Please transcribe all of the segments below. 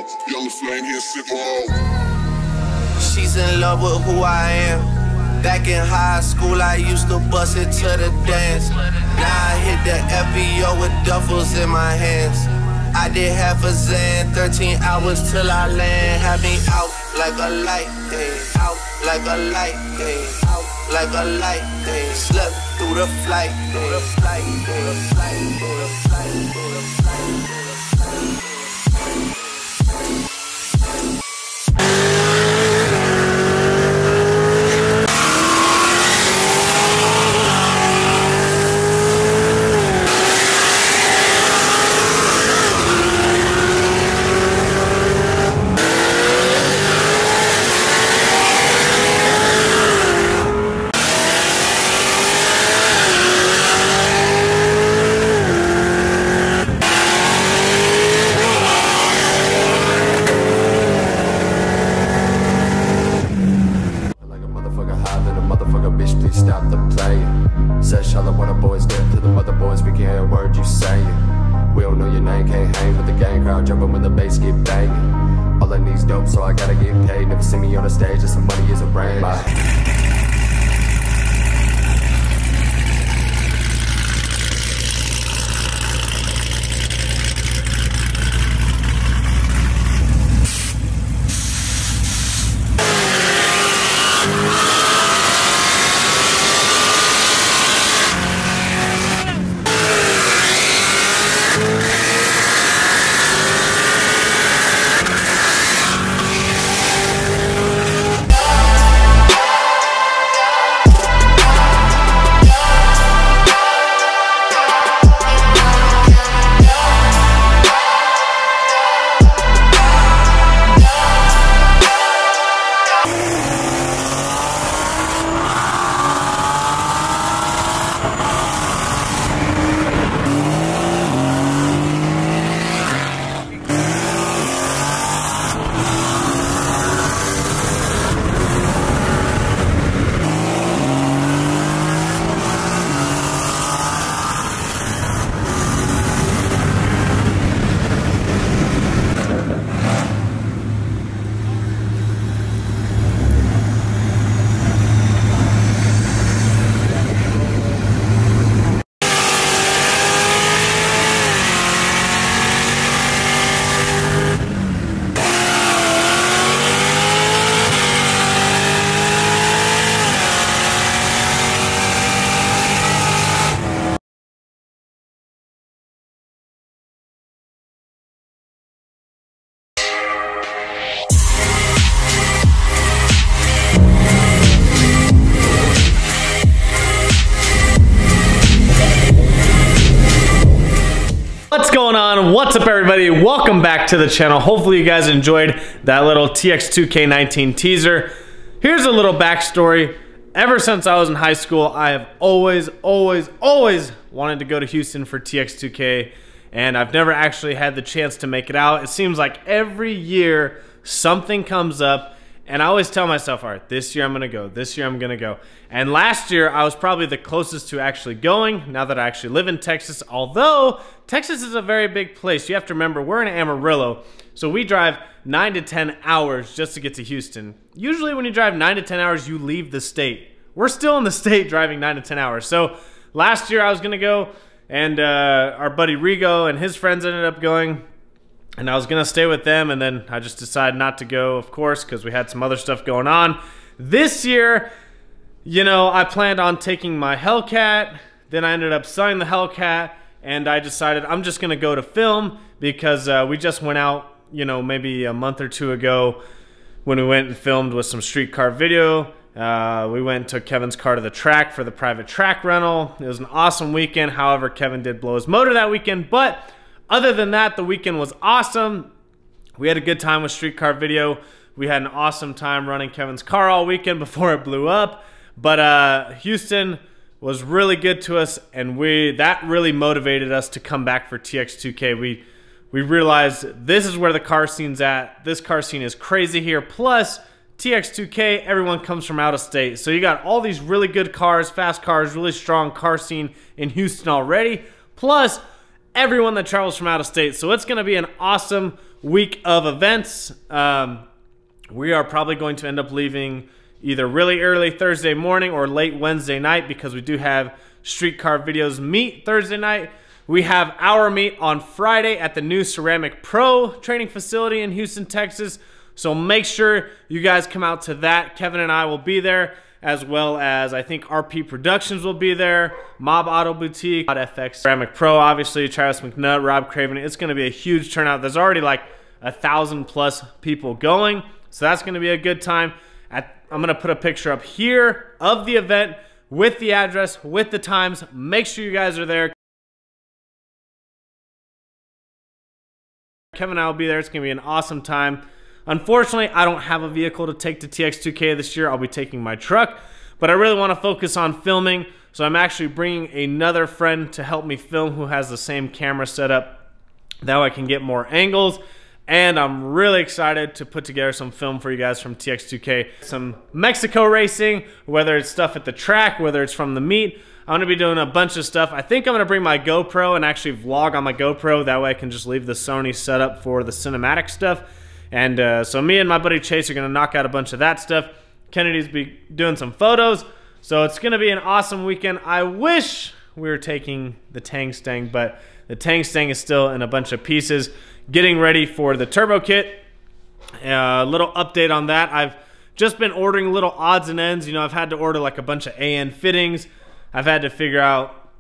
Yellow flame here, sit wall. She's in love with who I am. Back in high school, I used to bust it to the dance. Now I hit the FBO with duffels in my hands. I did half a Zan, 13 hours till I land. Had me out like a light, out like a light, out like a light, slept through the flight, through the flight, through the flight, through the flight, through the flight, through the flight. Stop the playing. Said Charlotte, what the boys did to the mother boys. We can hear a word you saying. We don't know your name, can't hang with the gang crowd, jumping when the bass get banging. All I need's dope, so I gotta get paid. Never see me on the stage, just some money is a brain. Bye. What's going on? What's up, everybody? Welcome back to the channel. Hopefully you guys enjoyed that little TX2K19 teaser. Here's a little backstory. Ever since I was in high school, I have always wanted to go to Houston for TX2K, and I've never actually had the chance to make it out. It seems like every year something comes up, and I always tell myself, all right, this year I'm gonna go, this year I'm gonna go. And last year I was probably the closest to actually going, now that I actually live in Texas, although Texas is a very big place. You have to remember, we're in Amarillo, so we drive 9 to 10 hours just to get to Houston. Usually when you drive 9 to 10 hours, you leave the state. We're still in the state driving 9 to 10 hours. So last year I was gonna go, and our buddy Rigo and his friends ended up going, and I was gonna stay with them, and then I just decided not to go, of course, because we had some other stuff going on. This year, you know, I planned on taking my Hellcat, then I ended up selling the Hellcat, and I decided I'm just gonna go to film because we just went out, you know, maybe a month or two ago when we went and filmed with some street car video. We went and took Kevin's car to the track for the private track rental. It was an awesome weekend. However, Kevin did blow his motor that weekend, but other than that, the weekend was awesome. We had a good time with street car video. We had an awesome time running Kevin's car all weekend before it blew up. But Houston was really good to us, and that really motivated us to come back for TX2K. We realized this is where the car scene's at. This car scene is crazy here. Plus, TX2K, everyone comes from out of state. So you got all these really good cars, fast cars, really strong car scene in Houston already. Plus, everyone that travels from out of state. So it's going to be an awesome week of events. We are probably going to end up leaving either really early Thursday morning or late Wednesday night because we do have Streetcar Videos meet Thursday night. We have our meet on Friday at the new Ceramic Pro training facility in Houston, Texas. So make sure you guys come out to that. Kevin and I will be there, as well as I think RP Productions will be there, Mob Auto Boutique, FX Ceramic Pro, obviously, Travis McNutt, Rob Craven. It's going to be a huge turnout. There's already like 1,000+ people going, so that's going to be a good time. I'm going to put a picture up here of the event with the address, with the times. Make sure you guys are there. Kevin and I will be there. It's going to be an awesome time. Unfortunately, I don't have a vehicle to take to TX2K this year. I'll be taking my truck, but I really want to focus on filming, so I'm actually bringing another friend to help me film who has the same camera setup. That way I can get more angles, and I'm really excited to put together some film for you guys from TX2K. Some Mexico racing, whether it's stuff at the track, whether it's from the meet. I'm going to be doing a bunch of stuff. I think I'm going to bring my GoPro and actually vlog on my GoPro. That way I can just leave the Sony setup for the cinematic stuff. And so me and my buddy Chase are going to knock out a bunch of that stuff. Kennedy's be doing some photos. So it's going to be an awesome weekend. I wish we were taking the Tang Stang, but the Tang Stang is still in a bunch of pieces. Getting ready for the turbo kit. A little update on that. I've just been ordering little odds and ends. You know, I've had to order like a bunch of AN fittings. I've had to figure out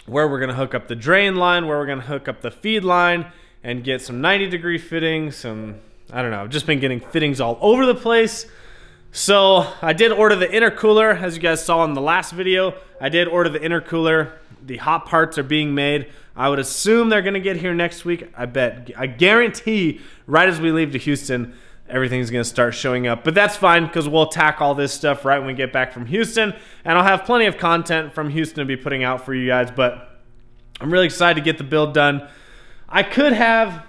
where we're going to hook up the drain line, where we're going to hook up the feed line, and get some 90-degree fittings, some, I don't know, I've just been getting fittings all over the place. So I did order the intercooler, as you guys saw in the last video. I did order the intercooler. The hot parts are being made. I would assume they're going to get here next week. I guarantee right as we leave to Houston, everything's going to start showing up. But that's fine because we'll attack all this stuff right when we get back from Houston. And I'll have plenty of content from Houston to be putting out for you guys. But I'm really excited to get the build done. I could have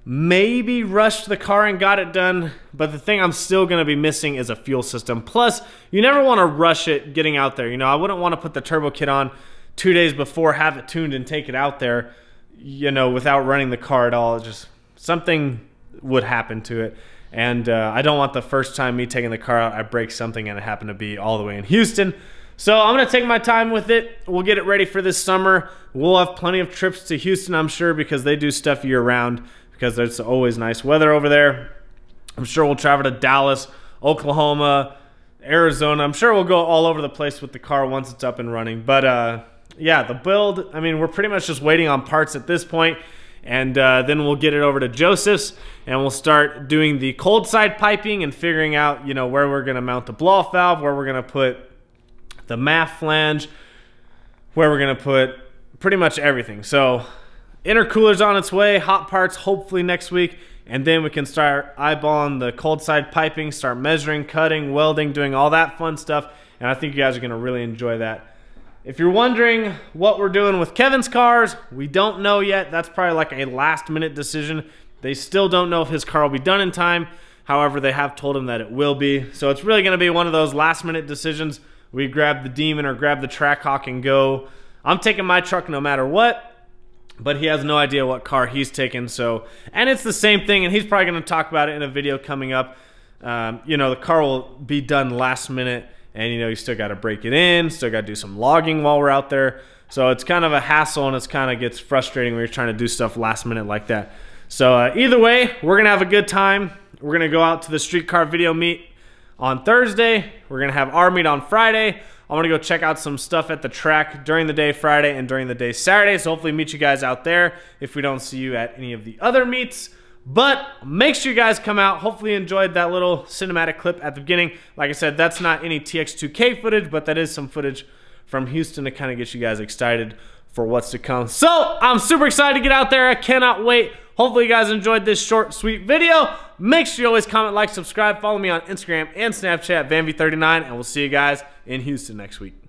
maybe rushed the car and got it done, but the thing I'm still going to be missing is a fuel system. Plus, you never want to rush it getting out there. You know, I wouldn't want to put the turbo kit on 2 days before, have it tuned, and take it out there, you know, without running the car at all. Just something would happen to it. And I don't want the first time me taking the car out, I break something and it happened to be all the way in Houston. So I'm going to take my time with it. We'll get it ready for this summer. We'll have plenty of trips to Houston, I'm sure, because they do stuff year-round, because there's always nice weather over there. I'm sure we'll travel to Dallas, Oklahoma, Arizona. I'm sure we'll go all over the place with the car once it's up and running. But yeah, the build, I mean, we're pretty much just waiting on parts at this point. And then we'll get it over to Joseph's and we'll start doing the cold side piping and figuring out, you know, where we're going to mount the blow-off valve, where we're going to put the MAF flange, where we're going to put pretty much everything. So intercooler's on its way, hot parts hopefully next week, and then we can start eyeballing the cold side piping, start measuring, cutting, welding, doing all that fun stuff. And I think you guys are going to really enjoy that. If you're wondering what we're doing with Kevin's cars, we don't know yet. That's probably like a last-minute decision. They still don't know if his car will be done in time. However, they have told him that it will be. So it's really going to be one of those last-minute decisions. We grab the Demon or grab the Trackhawk and go. I'm taking my truck no matter what, but he has no idea what car he's taking. So, and it's the same thing, and he's probably going to talk about it in a video coming up. You know, the car will be done last minute. And, you know, you still got to break it in, still got to do some logging while we're out there. So it's kind of a hassle, and it's kind of gets frustrating when you're trying to do stuff last minute like that. So either way, we're going to have a good time. We're going to go out to the streetcar video meet on Thursday. We're going to have our meet on Friday. I want to go check out some stuff at the track during the day Friday and during the day Saturday. So hopefully meet you guys out there if we don't see you at any of the other meets. But make sure you guys come out. Hopefully you enjoyed that little cinematic clip at the beginning. Like I said, that's not any TX2K footage, but that is some footage from Houston to kind of get you guys excited for what's to come. So I'm super excited to get out there. I cannot wait. Hopefully you guys enjoyed this short, sweet video. Make sure you always comment, like, subscribe. Follow me on Instagram and Snapchat, VanV39, and we'll see you guys in Houston next week.